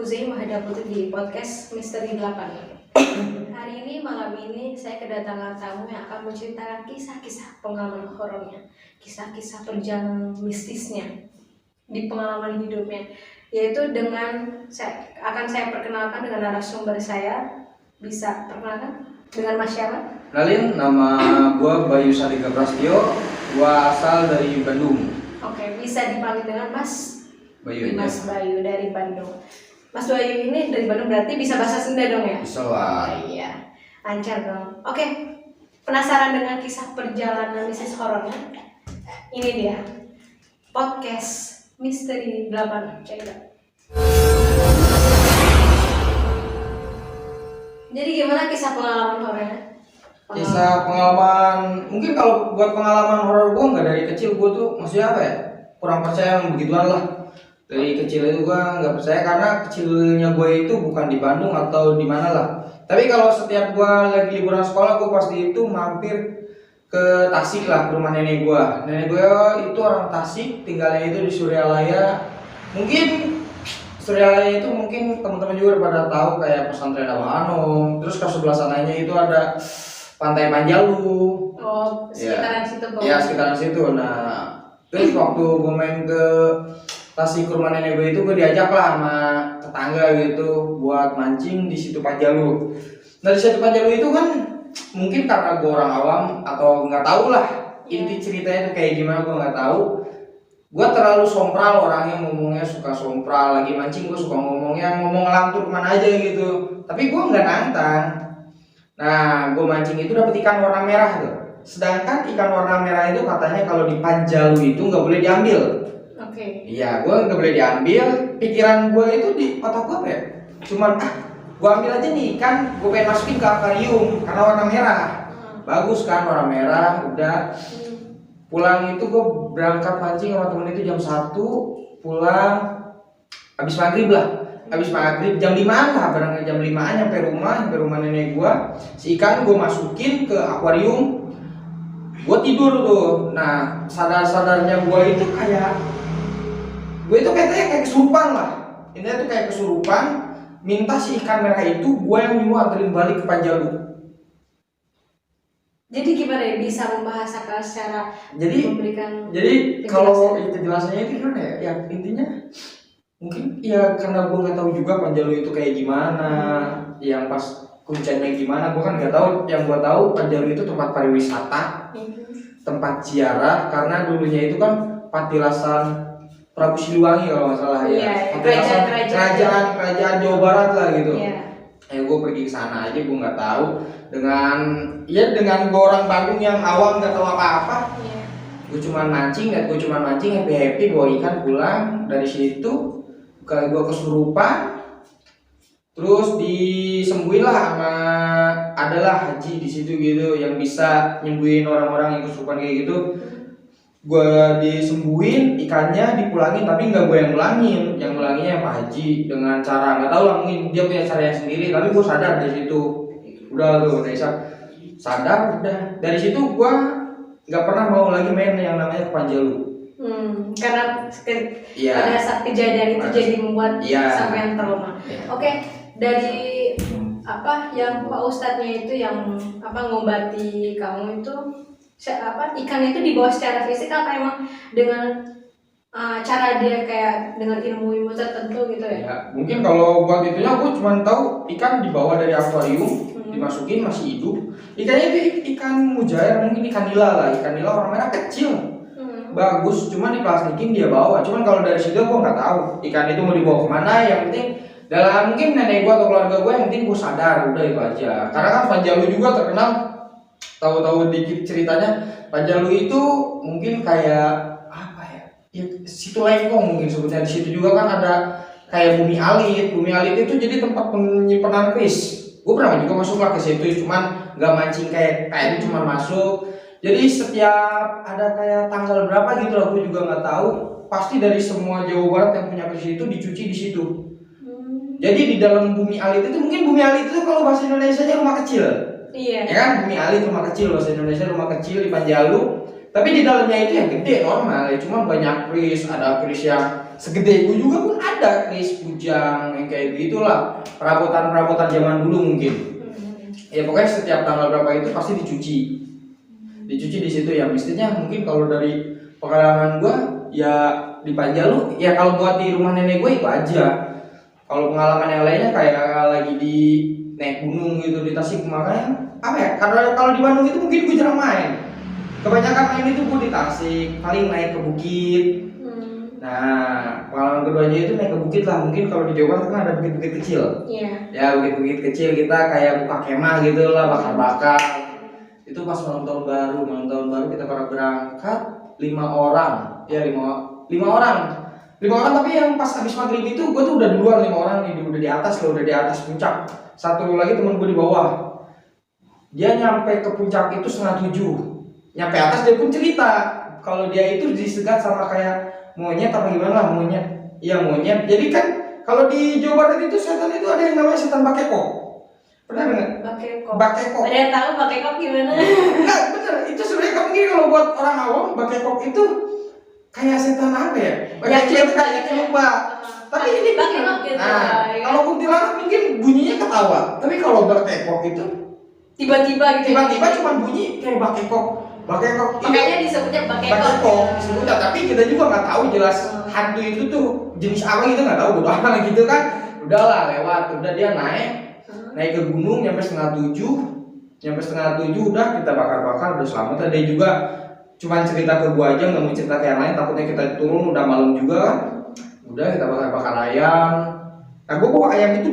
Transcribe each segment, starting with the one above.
Zei menghadapi di podcast Misteri 8. Hari ini, malam ini, saya kedatangan tamu yang akan menceritakan kisah-kisah pengalaman horornya, kisah-kisah perjalanan mistisnya di pengalaman hidupnya. Yaitu dengan saya perkenalkan dengan narasumber saya. Bisa perkenalkan dengan Mas siapa? Kenalin, nama gue Bayu Sadika Prastio, gue asal dari Bandung. Oke, bisa dipanggil dengan Mas Bayu. Mas Bayu dari Bandung. Mas Bayu ini dari Bandung berarti bisa bahasa Sunda dong ya? Bisa lah. Iya, lancar dong. Oke, penasaran dengan kisah perjalanan mistis horornya? Ini dia, podcast Misteri 8. Cek it out. Jadi gimana kisah pengalaman horornya? Kisah pengalaman, mungkin kalau buat pengalaman horor gue nggak dari kecil, gue tuh maksudnya apa ya, kurang percaya yang begituan lah. Dari kecil itu gue nggak percaya karena kecilnya gue itu bukan di Bandung atau di mana lah. Tapi kalau setiap gue lagi liburan sekolah, gue pasti itu mampir ke Tasik lah, ke rumah nenek gue. Nenek gue itu orang Tasik, tinggalnya itu di Suryalaya. Mungkin Suryalaya itu mungkin teman-teman juga pada tahu kayak pesantren Abah Anom. Terus ke sebelah sananya itu ada Pantai Panjalu. Oh, sekitaran situ kok. Iya, sekitaran situ. Nah, terus waktu gue main ke Tasik ke rumah nenek gue itu, gue diajak lah sama tetangga gitu buat mancing di situ Panjalu. Nah, di situ Panjalu itu kan mungkin karena gue orang awam atau nggak tahu lah inti ceritanya itu kayak gimana, gue nggak tahu. Gue terlalu sompral orangnya, ngomongnya suka sompral, lagi mancing gue suka ngomong ngelantur kemana aja gitu. Tapi gue nggak nantang. Nah, gue mancing itu dapet ikan warna merah tuh. Sedangkan ikan warna merah itu katanya kalau di Panjalu itu nggak boleh diambil. Oke. Iya, gue nggak boleh diambil. Pikiran gue itu di otak gue apa ya? Cuman gue ambil aja nih ikan, gue pengen masukin ke akuarium karena warna merah. Bagus kan warna merah, udah. Pulang itu gue berangkat mancing sama temen itu jam 1, pulang habis maghrib lah. Habis maghrib jam 5-an lah, barangnya jam 5-an nyampe rumah nenek gue. Si ikan gue masukin ke akuarium, gue tidur tuh. Nah, sadar-sadarnya gue itu kayak kayak kesurupan lah. Intinya tuh kayak kesurupan, minta si ikan merah itu gue yang nyuruh anterin balik ke Panjalu. Jadi gimana ya bisa membahasakan secara memberikan jadi kalau kejelasannya itu gimana ya? Ya intinya mungkin ya karena gue nggak tahu juga Panjalu itu kayak gimana, yang pas kuncinya gimana gue kan nggak tahu. Yang gue tahu Panjalu itu tempat pariwisata, tempat ziarah karena dulunya itu kan patilasan Prabu Siliwangi kalau nggak salah ya. Kerajaan Jawa Barat lah gitu. Gue pergi ke sana aja, gue nggak tahu dengan gue orang Bandung yang awam nggak tahu apa-apa. Gue cuma mancing happy bawa ikan pulang dari situ. Kali gue kesurupan, terus disembuhin lah sama adalah haji di situ gitu yang bisa nyembuhin orang-orang yang kesurupan kayak gitu. Gue disembuhin, ikannya dipulangin, tapi nggak gue yang ngulanginnya Pak Haji dengan cara nggak tahu lah, mungkin dia punya caranya sendiri. Tapi gue sadar dari situ, udah tuh dari sadar udah dari situ gue nggak pernah mau lagi main yang namanya Panjalu. Karena pada saat kejadian itu jadi membuat sampean trauma. Oke, dari yang Pak Ustadznya itu yang ngobati kamu itu ikan itu dibawa secara fisik apa emang dengan cara dia kayak dengan ilmu tertentu gitu ya? Ya mungkin kalau buat itunya gue cuma tahu ikan dibawa dari akuarium, dimasukin masih hidup. Ikannya itu ikan mujair, mungkin ikan nila warna merah kecil, bagus, cuma diplastikin dia bawa. Cuman kalau dari situ gue nggak tahu ikan itu mau dibawa kemana. Yang penting dalam mungkin nenek gue atau keluarga gue, yang penting gue sadar, udah itu aja. Karena kan Panjalu juga terkenal, tahu dikit ceritanya. Panjalu itu mungkin kayak apa ya? Ya situ lengkong mungkin sebutnya. Di situ juga kan ada kayak bumi alit. Bumi alit itu jadi tempat penyimpanan keris. Gue pernah juga masuk lah ke situ, cuman nggak mancing kayak itu, cuma masuk. Jadi setiap ada kayak tanggal berapa gitu lah, gue juga nggak tahu. Pasti dari semua Jawa Barat yang punya keris itu dicuci di situ. Jadi di dalam bumi alit itu, mungkin bumi alit itu kalau bahasa Indonesia nya rumah kecil. Iya. Ya kan, bumi alit rumah kecil, bahasa Indonesia rumah kecil di Panjalu. Tapi di dalamnya itu yang gede normal, ya cuma banyak keris, ada keris yang segede gue juga pun ada kris Pujang yang kayak gitulah, perabotan zaman dulu mungkin. Ya pokoknya setiap tanggal berapa itu pasti dicuci di situ ya. Mestinya mungkin kalau dari pengalaman gue ya di Panjalu ya, kalau buat di rumah nenek gue itu aja. Kalau pengalaman yang lainnya kayak lagi di naik gunung gitu di Tasik, makanya apa ya, karena kalau di Bandung itu mungkin gue jarang main. Kebanyakan main itu gue di Tasik, paling naik ke bukit. Nah, pengalaman keduanya itu naik ke bukit lah. Mungkin kalau di Jawa Barat kan ada bukit-bukit kecil. Iya. Ya bukit-bukit kecil kita kayak buka kemah gitu lah, bakar-bakar. Itu pas malam tahun baru kita pada berangkat 5 orang. Ya 5 orang. 5 orang, tapi yang pas habis maghrib itu gue tuh udah duluan. 5 orang nih udah di atas loh, udah di atas puncak. Satu lagi temen gue di bawah. Dia nyampe ke puncak itu 6:30. Nyampe atas dia pun cerita kalau dia itu disegat sama kayak monyet apa gimana lah, monyet. Iya monyet. Jadi kan kalau di Jawa Barat itu setan itu ada yang namanya setan bakeko. Pernah dengar? Bakeko. Ada yang tahu bakeko gimana? Enggak, bener. Itu sebenarnya mungkin kalau buat orang awam bakeko itu kayak setan apa ya? Bakeko itu kayak lupa. Tapi ini bakeko gitu. Nah, kalau kuntilanak mungkin bunyinya ketawa. Tapi kalau bakeko itu tiba-tiba gitu. Tiba-tiba cuma bunyi kayak bakeko. Makanya disebutnya bakeko disebutnya, tapi kita juga nggak tahu jelas hantu itu tuh jenis apa gitu, nggak tahu bodo amat gitu kan. Udahlah lewat, udah dia naik ke gunung nyampe 6:30 udah kita bakar udah selamat. Dia juga cuma cerita ke gua aja, nggak mau cerita ke yang lain, takutnya kita turun udah malam juga kan. Udah kita bakar ayam. Nah gua bawa ayam itu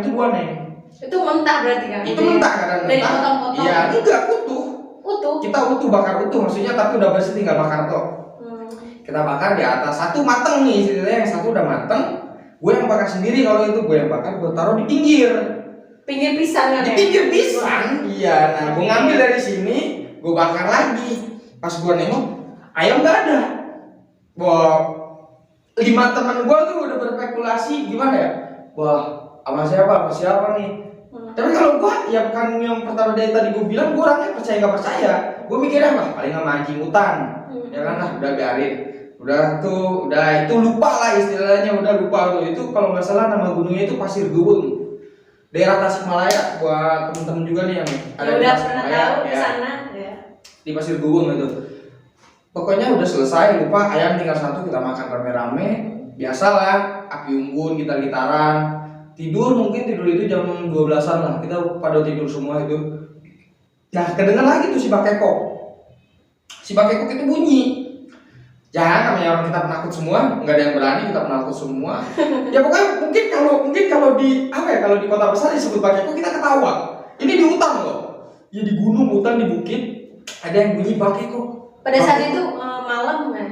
dua Neng. Itu mentah berarti kan? Itu mentah kadang dari mentah. potong-potong. Iya enggak, utuh. Kita bakar utuh, maksudnya tapi udah bersih, tinggal bakar toh. Kita bakar di atas, satu mateng nih ceritanya, yang satu udah mateng. Gue yang bakar sendiri, kalau itu gue yang bakar, gue taruh di pinggir pisang kan? Di pinggir pisang, iya. Nah gue ngambil dari sini, gue bakar lagi. Pas gue nengok, ayam nggak ada. Wah, 5 teman gue tuh udah berspekulasi gimana ya. Wah, sama siapa nih? Tapi kalau gua ya kan yang pertama dari tadi gua bilang, gua orangnya percaya nggak percaya. Gua mikirnya paling sama anjing hutan, ya kan lah, udah biarin. Udah itu lupa lah istilahnya, udah lupa tuh. Itu kalau nggak salah nama gunungnya itu Pasir Gubeng, daerah Tasikmalaya. Buat temen-temen juga nih yang ada di Tasikmalaya, ya. Sana, ya. Di Pasir Gubeng itu. Pokoknya udah selesai, lupa ayam tinggal 1, kita makan rame-rame. Biasalah, api unggun, kita gitaran. Tidur itu jam 12-an lah, kita pada tidur semua itu. Nah kedengar lagi tuh si bakeko itu bunyi. Jangan, namanya orang kita penakut semua, nggak ada yang berani, kita penakut semua. Ya pokoknya mungkin kalau di apa ya, kalau di kota besar disebut bakeko kita ketawa. Ini di hutan loh, ya di gunung, hutan, di bukit ada yang bunyi bakeko. Pada saat itu malam kan?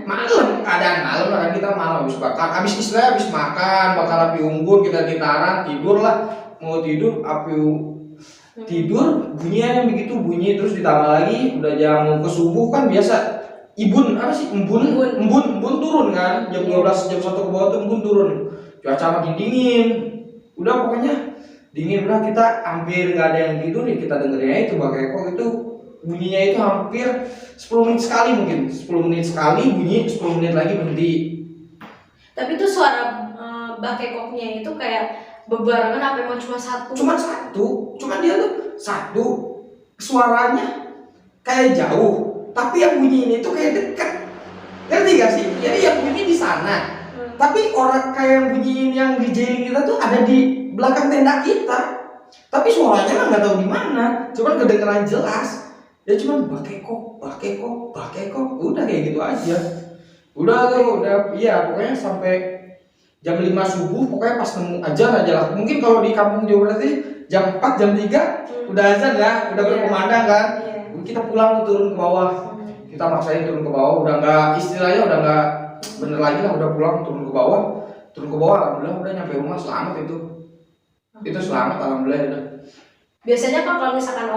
Keadaan malam lah kan, kita malam habis makan, bakar api unggun, kita gitaran, tidur lah. Mau tidur, tidur, bunyinya begitu bunyi, terus ditambah lagi udah jam ke subuh kan biasa. Embun turun kan, jam 12, jam 1 ke bawah tuh embun turun. Cuaca makin dingin. Udah pokoknya dingin, udah kita hampir nggak ada yang tidur nih, kita dengerinnya itu bakeko itu. Bunyinya itu hampir 10 menit sekali, mungkin 10 menit sekali bunyi, 10 menit lagi berhenti. Tapi itu suara bakekoknya itu kayak bebarengan apa emang cuma satu? Cuma dia tuh satu, suaranya kayak jauh, tapi yang bunyi ini tuh kayak dekat. Ngerti gak sih? Jadi yang bunyi di sana, tapi orang kayak yang bunyi yang ngerjain kita tuh ada di belakang tenda kita. Tapi suaranya mah nggak tahu di mana, cuman kedengeran jelas. Ya cuman bakeko, udah kayak gitu aja. Iya pokoknya sampai jam 5 subuh, pokoknya pas nemu azan aja lah. Mungkin kalau di kampung Jawa berarti jam 4, jam 3 udah azan lah, udah berkumandang kan. Kita pulang turun ke bawah. Kita maksain turun ke bawah, udah nggak bener lagi lah, udah pulang turun ke bawah, alhamdulillah udah nyampe rumah selamat itu selamat alhamdulillah udah. Biasanya kalau misalkan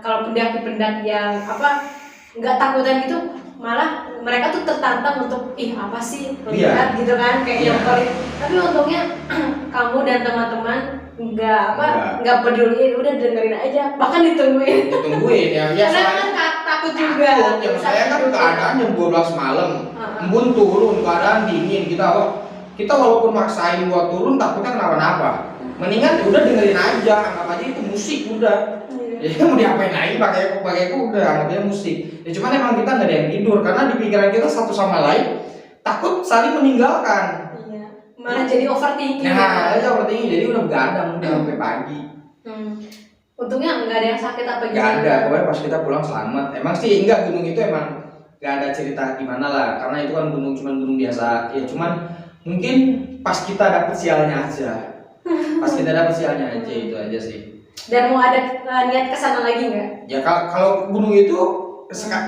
kalau pendaki-pendaki yang nggak takutan gitu, malah mereka tuh tertantang untuk apa sih lihat gitu kan, kayak nyamperin. Tapi untungnya kamu dan teman-teman nggak peduli, udah dengerin aja, bahkan ditungguin ya biasa. Karena kan takut juga. Takut, yang saya kan keadaan jam 12 malam, embun turun, keadaan dingin, kita walaupun maksain buat turun takutnya kenapa-napa. Mendingan udah dengerin aja, anggap aja itu musik udah. Ya mau diapain lagi pakai itu udah anggapnya musik. Ya cuman emang kita nggak ada yang tidur karena di pikiran kita satu sama lain takut saling meninggalkan. Iya. Malah jadi overthinking. Nah, itu overthinking jadi udah begadang udah sampai pagi. Untungnya nggak ada yang sakit apa Nggak gimana. ada, pokoknya pas kita pulang selamat. Emang sih enggak, gunung itu emang nggak ada cerita gimana lah, karena itu kan gunung cuman gunung biasa. Ya cuman mungkin pas kita dapet sialnya aja. Pas kita dapet sialnya aja itu aja sih. Dan mau ada niat kesana lagi nggak? Ya kalau gunung itu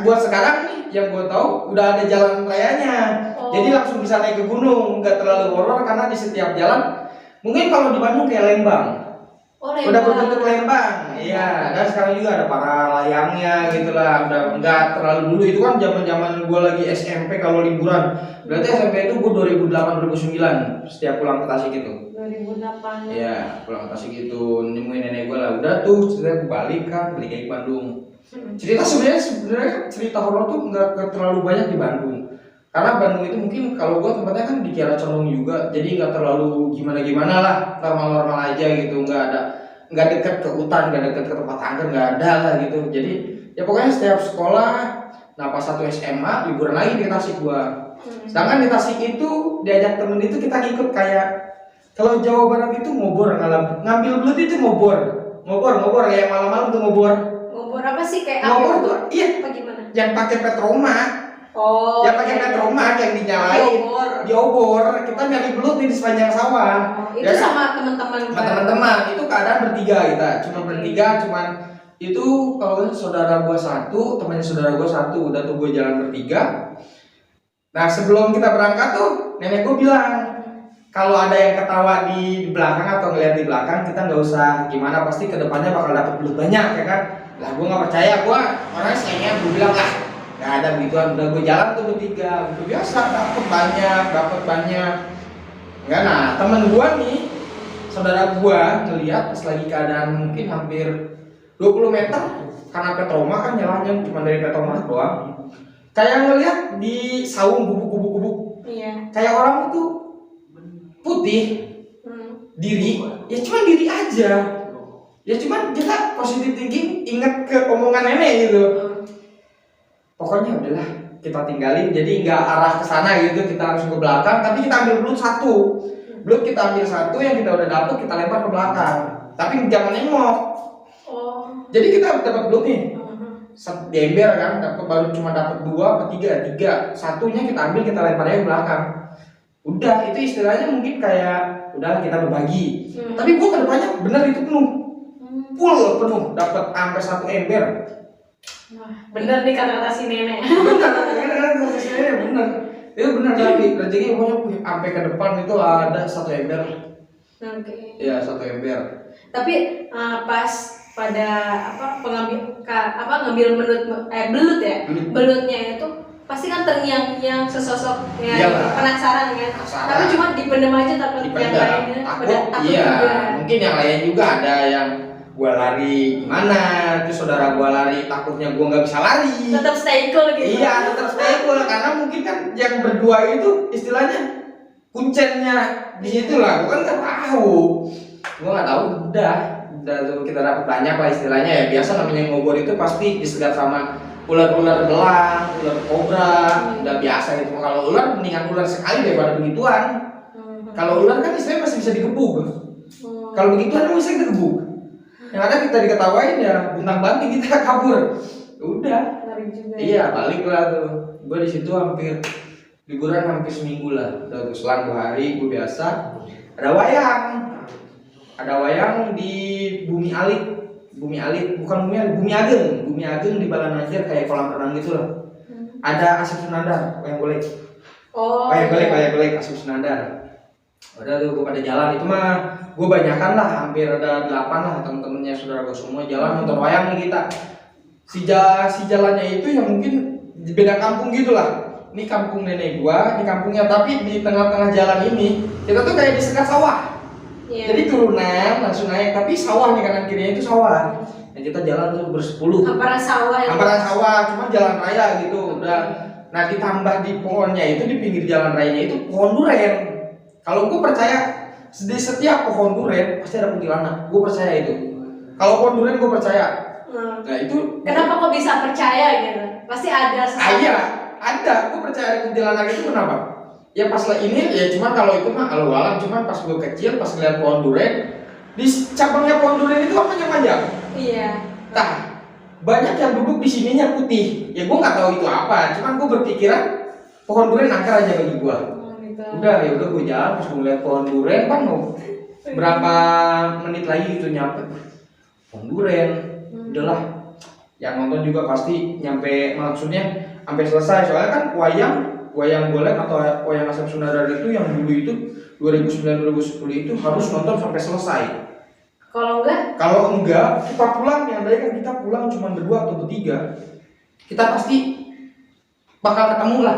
buat sekarang nih yang gue tahu udah ada jalan rayanya. Jadi langsung bisa naik ke gunung, nggak terlalu horor karena di setiap jalan mungkin kalau di Bandung kayak Lembang. Lembang. Udah berbentuk lembang. Iya, dan sekarang juga ada para layangnya gitu lah. Udah nggak terlalu dulu itu kan zaman-zaman gue lagi SMP kalau liburan. Berarti SMP itu gue 2008 2009 setiap pulang ke Tasik itu. 2008. Iya, pulang ke Tasik itu nemuin nenek gue lah. Udah tuh cerita gue balik ke Bandung. Cerita sebenarnya cerita horor tuh nggak terlalu banyak di Bandung. Karena Bandung itu mungkin kalau gue tempatnya kan di Kiara Condong juga, jadi nggak terlalu gimana lah, normal aja gitu, nggak dekat ke hutan, nggak dekat ke tempat angker, nggak ada lah gitu. Jadi ya pokoknya setiap sekolah, nah pas satu SMA liburan lagi di Tasik gua. Sedangkan di Tasik itu diajak temen itu kita ngikut kayak kalau Jawa Barat itu ngobor, ngambil belut itu ngobor kayak malam-malam tuh ngobor. Ngobor apa sih kayak ngobor apa? tuh iya Apa gimana? yang pakai petroma. Oh, yang pakai petroma yang dinyalain diobor, kita nyari belut nih di sepanjang sawah. Itu ya, sama teman-teman itu keadaan bertiga kita cuman itu kalau saudara gua satu, temannya saudara gua satu, udah tuh gua jalan bertiga. Nah sebelum kita berangkat tuh nenek gua bilang kalau ada yang ketawa di belakang atau ngeliat di belakang kita nggak usah gimana, pasti kedepannya bakal dapet belut banyak ya kan. Lah gua nggak percaya, gua orangnya sayangnya gua bilang lah nggak ada begituan. Udah gue jalan tuh bertiga, udah biasa dapet banyak. Enggak, nah temen gue nih, saudara gue ngeliat pas lagi keadaan mungkin hampir 20 meter karena petroma kan nyalanya cuma dari petroma doang, kayak ngeliat di saung gubuk. Iya. Kayak orang itu putih diri, ya cuma diri aja. Ya cuman kita positive thinking, inget ke omongan nenek gitu. Pokoknya udahlah kita tinggalin, jadi nggak arah ke sana gitu, kita langsung ke belakang, tapi kita ambil belut satu, yang kita udah dapet kita lempar ke belakang, tapi jangan nengok. Jadi kita dapat belut nih, di ember kan, cuma dapat 2 atau 3, satunya kita ambil kita lemparnya ke belakang. Udah itu istilahnya mungkin kayak udahlah kita berbagi. Tapi gua kedepannya bener itu penuh, dapat sampai 1 ember. Wah, bener nih kata-kata si nenek. bener. Itu bener tapi rezeki pokoknya sampai ke depan itu ada 1 ember. Oke. Iya 1 ember. Tapi pas pada ngambil belut ya, belutnya itu pasti kan terngiang-ngiang sesosok ya, penasaran kan. Tapi cuma dipendam aja, takut yang lainnya takut iya, juga. mungkin yang lain juga ada yang gua lari gimana, terus saudara gua lari takutnya gua nggak bisa lari. Tetap stay cool gitu. Iya, tetap stay cool karena mungkin kan yang berdua itu istilahnya kuncennya di situ lah. Gua kan nggak tahu. Udah tuh kita dapat banyak lah istilahnya ya. Biasa namanya ngobor itu pasti disegat sama ular-ular belang, ular kobra, udah biasa gitu. Kalau ular mendingan ular sekali daripada begituan. Kalau ular kan istilahnya masih bisa digebuk. Kalau begituan kan bisa digebuk. Yang ada kita diketawain ya buntang-banting kita kabur. Udah. Iya baliklah tuh. Gue di situ hampir liburan hampir seminggu lah. Udah tuh selang 2 hari gue biasa. Ada wayang di Bumi Alit bukan Bumi Ageng di Balanajar kayak kolam renang gitu lah. Ada Asep Sunandar wayang golek. Wayang golek Asep Sunandar. Udah tuh gue pada jalan itu mah gue banyakan lah, hampir ada 8 lah temen-temennya saudara gue semua jalan nonton wayang nih kita. Si jalannya itu yang mungkin beda kampung gitu lah. Ini kampung nenek gua, ini kampungnya, tapi di tengah-tengah jalan ini kita tuh kayak disekat sawah. Jadi turunan langsung naik, tapi sawah nih kanan kirinya itu sawah. Yang kita jalan tuh bersepuluh. Hamparan sawah ya. Hamparan sawah, cuma jalan raya gitu. Udah. Nah ditambah di pohonnya itu di pinggir jalan rayanya itu pohon duren. Kalau gue percaya di setiap pohon duren pasti ada kuntilanak. Gue percaya itu. Kalau pohon duren gue percaya. Nah itu. Kenapa kok bisa percaya gitu? Pasti ada sesuatu. Iya, ada. Gue percaya ada kuntilanak itu kenapa? Ya pas lah ini ya cuma kalau itu mah alam cuma pas gue kecil pas ngeliat pohon duren di cabangnya pohon duren itu apa yang panjang? Iya. Nah, banyak yang duduk di sininya putih. Ya gue nggak tahu itu apa. Cuman gue berpikiran pohon duren angker aja bagi gue. Gitu. Udah ya udah gue jalan pas gue ngeliat pohon duren kan mau berapa menit lagi gitu nyampe pohon duren. Udahlah. Yang nonton juga pasti nyampe maksudnya sampai selesai. Soalnya kan wayang golek atau wayang Asep Sunadar itu yang dulu itu 2009-2010 itu harus nonton sampai selesai. Kalau enggak Kita pulang yang tadi kan kita pulang cuma berdua atau bertiga, kita pasti bakal ketemu lah.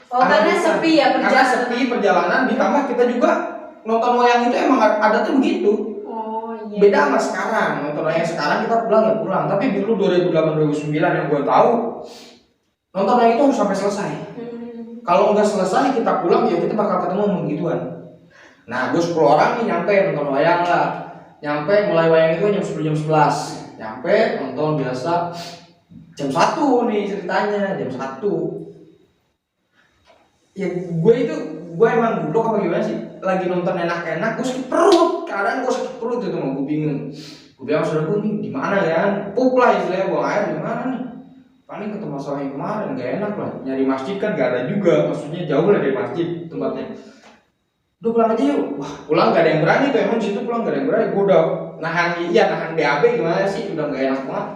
karena sepi ya perjalanan. Karena sepi perjalanan ditambah kita juga nonton wayang itu emang ada tuh begitu. Oh iya. Beda sama sekarang, nonton wayang sekarang kita pulang ya pulang. Tapi dulu 2008-2009 yang gue tahu nonton wayang itu harus sampai selesai. Kalau nggak selesai kita pulang ya kita bakal ketemu sama begituan. Nah gue 10 orang nih nyampe nonton wayang lah. Nyampe mulai wayang itu jam 10 jam 11. Nyampe nonton biasa jam 1 nih ceritanya jam 1. Ya gue emang goblok apa gimana sih? Lagi nonton enak-enak gue sakit perut. Kadang gue sakit perut itu mah gue bingung. Gue bilang saudara gue nih di mana ya? Pup lah istilahnya buang air di mana nih? Paling ketemu masalah yang kemarin gak enak lah. Nyari masjid kan gak ada juga. Maksudnya jauh lah dari masjid tempatnya. Udah pulang aja yuk. Wah pulang gak ada yang berani tuh emang situ pulang gak ada yang berani. Gue udah nahan BAB gimana sih udah gak enak banget.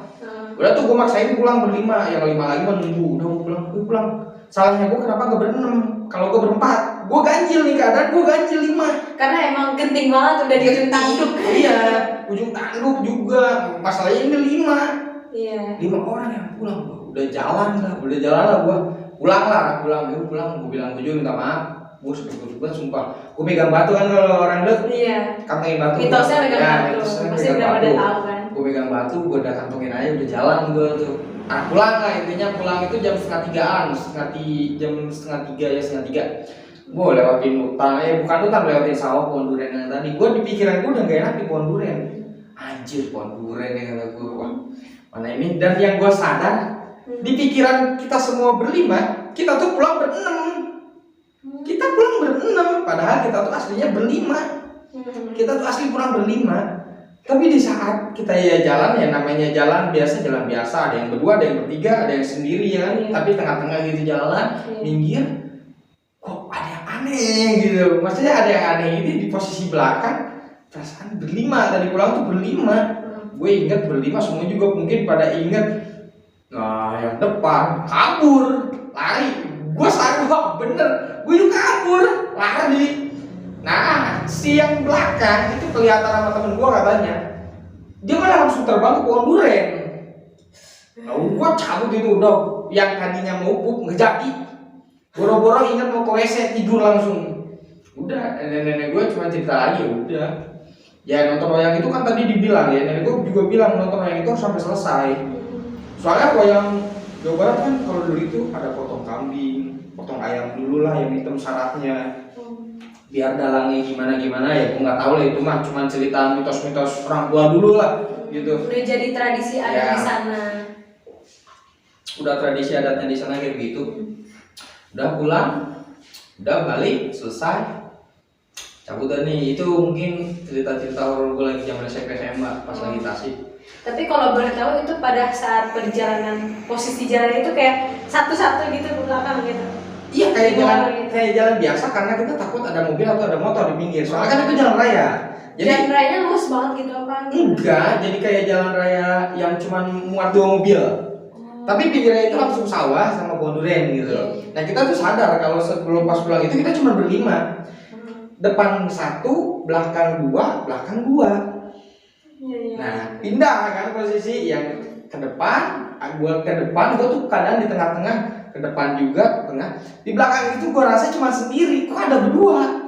Udah tuh gue maksain pulang berlima. Yang 5 lagi mah nunggu. Udah gue pulang. Salahnya gue kenapa gak berenam? Kalau gue berempat gue ganjil nih keadaan gue ganjil 5. Karena emang genting banget udah di ujung tanduk. Iya ujung tanduk juga. Masalahnya ini 5. Iya. 5 orang yang pulang. Udah jalan lah gue pulang gue bilang gue juga minta maaf gue sebut sumpah gue megang batu kan kalau orang dek kantongin batu mitosnya megang batu pasti udah pada tahu kan gue megang batu gue udah kantongin aja udah jalan gue tuh pulang lah intinya pulang itu jam setengah 3-an jam setengah 3 ya setengah 3 gue lewatin hutan bukan hutan lewatin sawah pohon duren yang tadi gue di pikiran gue udah gak enak di pohon duren anjir pohon duren yang kata gue mana ini dan yang gue sadar di pikiran kita semua berlima, kita tuh pulang berenam. Kita pulang berenam, padahal kita tuh aslinya berlima. Kita tuh asli pulang berlima. Tapi di saat kita ya jalan ya namanya jalan biasa, ada yang berdua, ada yang bertiga, ada yang sendiri ya. Tapi tengah-tengah gitu jalan, minggir, kok ada yang aneh gitu. Maksudnya ada yang aneh ini di posisi belakang, perasaan berlima tadi pulang tuh berlima. Gue inget berlima, semua juga mungkin pada inget. Nah yang depan kabur lari gue sanggup bener gue juga kabur lari. Nah si yang belakang itu kelihatan sama temen gue katanya dia malah langsung terbang ke pohon duren. Nah gue cabut itu udah yang tadinya mau pup nggak jadi boro-boro ingat mau ke WC tidur langsung. Udah nenek gue cuma cerita lagi udah ya nonton wayang itu kan tadi dibilang ya nenek gue juga bilang nonton wayang itu harus sampai selesai. Soalnya wayang Jawa Barat kan kalau dulu itu ada potong kambing, potong ayam dulu lah yang hitam syaratnya. Biar dalangnya gimana ya, gue nggak tahu lah itu mah cuma cerita mitos-mitos orang tua dulu lah gitu. Udah jadi tradisi adat di sana. Udah tradisi adatnya di sana kayak gitu. Udah pulang, udah balik, selesai. Cabutan nih, itu mungkin cerita-cerita horor gue lagi zaman SMA pas lagi Tasik. Tapi kalau boleh tahu itu pada saat perjalanan posisi jalan itu kayak satu-satu gitu ke belakang gitu. Iya kayak jalan biasa karena kita takut ada mobil atau ada motor di pinggir. Soalnya kan itu jalan raya. Jadi jalan rayanya luas banget gitu apa? Enggak, jadi kayak jalan raya yang cuma muat 2 mobil. Tapi pinggirnya itu langsung sawah sama pohon duren gitu. Nah kita tuh sadar kalau sebelum pas pulang itu kita cuma berlima. Depan 1, belakang 2, belakang 2. Nah pindah kan posisi yang ke depan, gue tuh kadang di tengah-tengah, ke depan juga, tengah. Di belakang itu gue rasa cuma sendiri, kok ada berdua.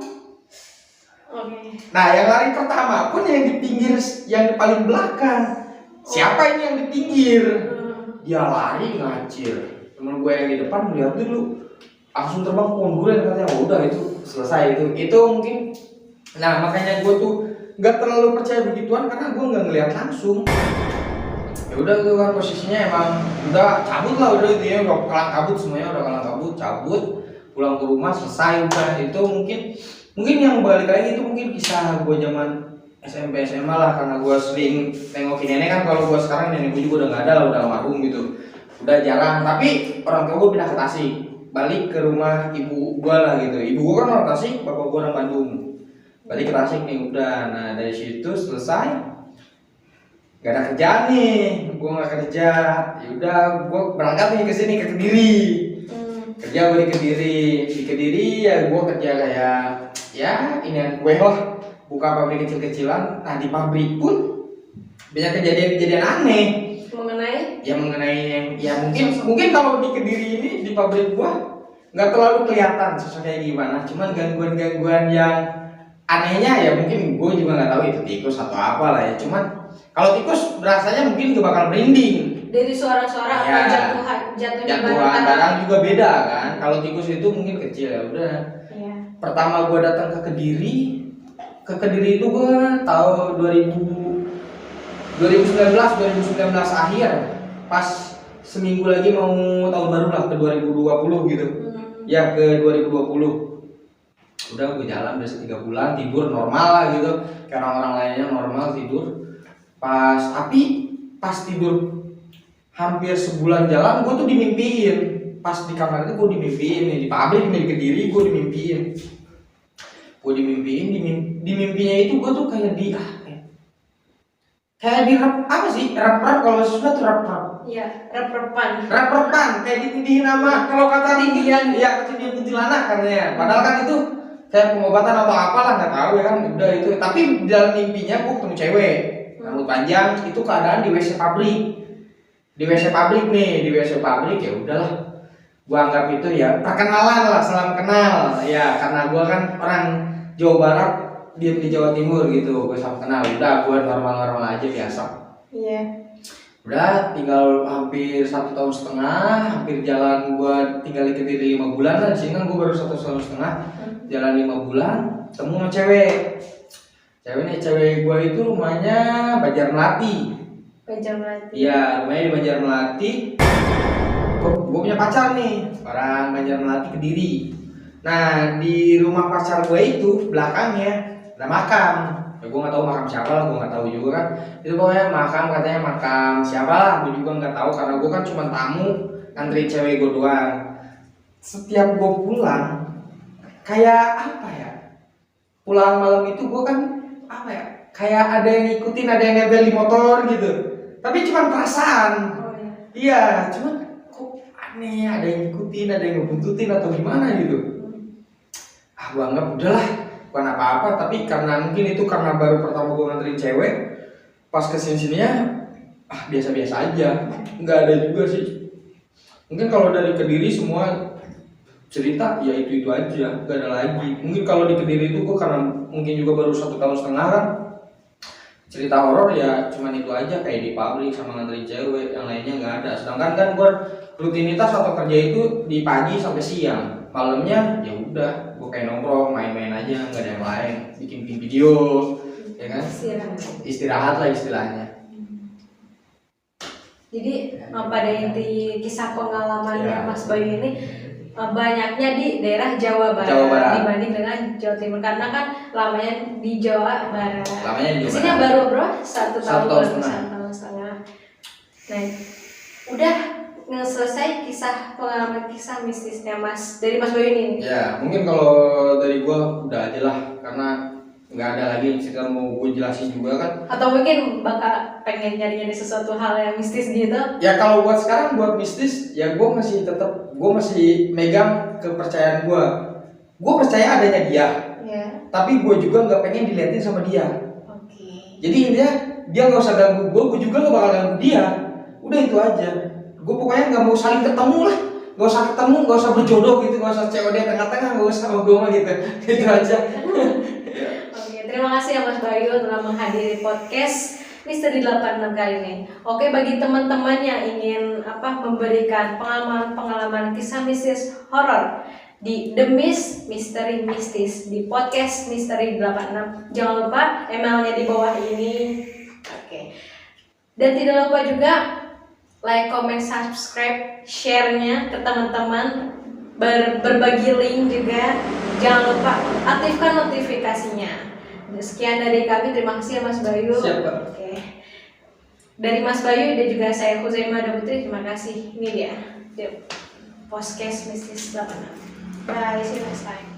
Okay. Nah yang lari pertama pun yang di pinggir, yang di paling belakang siapa ini yang di pinggir? Hmm. Dia lari ngacir. Temen gue yang di depan melihat dulu, langsung terbang konduren katanya. Udah itu selesai itu mungkin. Nah makanya gue tuh nggak terlalu percaya begituan karena gue nggak ngeliat langsung. Ya udah tuh kan posisinya emang udah cabut lah, udah itu ya, udah kalang kabut semuanya, udah kalang kabut, cabut pulang ke rumah selesai udah. Itu mungkin yang balik lagi itu mungkin kisah gue zaman SMP SMA lah, karena gue sering tengokin nenek kan. Kalau gue sekarang nenek gue juga udah nggak ada lah, udah almarhum gitu, udah jarang. Tapi orang tua gue pindah ke Tasik, balik ke rumah ibu gue lah gitu. Ibu gue kan orang Tasik, bapak gue orang Bandung, balik ke Tasik nih udah. Nah dari situ selesai, gak ada kerjaan nih, gue gak kerja. Yaudah gue berangkat nih ke sini, ke Kediri. Kerja gue di Kediri ya gue kerja kayak ya ini gue lah, buka pabrik kecil-kecilan. Nah di pabrik pun banyak kejadian-kejadian aneh. Mengenai Yang ya mungkin kalau di Kediri ini di pabrik gue nggak terlalu kelihatan sosoknya gimana, cuman gangguan-gangguan yang anehnya ya mungkin gue juga nggak tahu itu tikus atau apa lah ya. Cuman kalau tikus berasanya mungkin gak bakal merinding. dari suara-suara Ya, atau jatuhnya barang juga beda kan. Kalau tikus itu mungkin kecil ya udah. Iya. Pertama gue datang ke Kediri itu gue tahun 2019 akhir, pas seminggu lagi mau tahun baru lah, ke 2020 gitu. Ya ke 2020. Udah gue jalan biasa 3 bulan, tidur normal lah gitu, kayak orang-orang lainnya normal tidur. Pas tidur hampir sebulan jalan, gue tuh dimimpiin. Pas di kamar itu gue dimimpiin nih, di pabrik di Kediri gue dimimpiin. Di mimpinya itu gue tuh kayak kayak di rap apa sih? Rap kalau sesuatu rap. Iya, rep-repan. Kayak ditindihin sama, kalau kata Tindian, ya ketindihan kuntilanak katanya. Padahal kan itu kayak pengobatan atau apalah, nggak tahu ya kan. Udah itu. Tapi di dalam mimpinya gue ketemu cewek, rambut panjang, itu keadaan di WC pabrik. Di WC pabrik ya udahlah. Gua anggap itu ya perkenalan lah, salam kenal. Ya karena gua kan orang Jawa Barat, diam di Jawa Timur gitu, gua salam kenal. Udah gua normal-normal aja biasa. Iya. Udah tinggal hampir 1,5 tahun, hampir jalan gua tinggal di Kediri 5 bulan lah. Di sini kan gua baru 1,5 tahun. Jalan 5 bulan, ketemu sama cewek. Cewek gua itu rumahnya Banjar Melati. Iya, rumahnya di Banjar Melati. Gue punya pacar nih, orang Banjar Melati Kediri. Nah di rumah pacar gue itu belakangnya ada makam. Ya gue nggak tahu makam siapa lah, gue nggak tahu juga kan. Itu pokoknya makam, katanya makam siapa lah, gue juga nggak tahu karena gue kan cuma tamu, ngantri cewek gue doang. Setiap gue pulang, kayak apa ya? Pulang malam itu gue kan apa ya? Kayak ada yang ngikutin, ada yang nebel di motor gitu. Tapi cuma perasaan. Iya, cuman kok aneh, ada yang ngikutin, ada yang ngebuntutin atau gimana gitu. Gua anggap udahlah, bukan apa-apa. Tapi karena mungkin itu karena baru pertama gua nganterin cewek, pas kesini-sininya biasa-biasa aja, nggak ada juga sih. Mungkin kalau dari Kediri semua cerita ya itu aja, nggak ada lagi. Mungkin kalau di Kediri itu gua karena mungkin juga baru 1,5 tahun kan, cerita horor ya cuman itu aja, kayak di pabrik sama nganterin cewek, yang lainnya nggak ada. Sedangkan kan gue rutinitas atau kerja itu di pagi sampai siang, malamnya ya udah gue kayak nongkrong main-main aja, nggak ada yang lain, bikin video ya kan, istirahat lah istilahnya. Jadi pada inti kisah pengalamannya Mas Bayu ini banyaknya di daerah Jawa Barat dibanding dengan Jawa Timur, karena kan lamanya di Jawa Barat. Kesini baru bro 1 tahun setengah. Nah, udah selesai pengalaman kisah mistisnya dari Mas Bayu ini. Ya mungkin kalau dari gua udah aja lah, karena nggak ada lagi yang cerita mau gue jelasin juga kan. Atau mungkin bakal pengen nyari sesuatu hal yang mistis gitu. Ya kalau buat sekarang buat mistis ya gue masih megang kepercayaan gue. Gue percaya adanya dia. Yeah. Tapi gue juga nggak pengen diliatin sama dia. Okay. Jadi dia nggak usah ganggu gue juga nggak bakal ganggu dia. Udah itu aja. Gue pokoknya nggak mau saling ketemu lah. Gak usah ketemu, gak usah berjodoh gitu, gak usah COD tengah-tengah, gak usah sama gue mah gitu. Itu aja. Oke, terima kasih ya Mas Bayu telah menghadiri podcast Misteri 86 kali ini. Oke, bagi teman-teman yang ingin memberikan pengalaman kisah mistis horor di The Misteri Mistis di podcast Misteri 86, jangan lupa emailnya di bawah ini. Oke. Dan tidak lupa juga like, comment, subscribe, share-nya ke teman-teman, berbagi link juga. Jangan lupa aktifkan notifikasinya. Sekian dari kami, terima kasih ya Mas Bayu. Siap, Pak. Oke. Dari Mas Bayu dan juga saya Huzaima Putri, terima kasih. Ini dia, The Podcast Mistis 86. Bye, see you next time.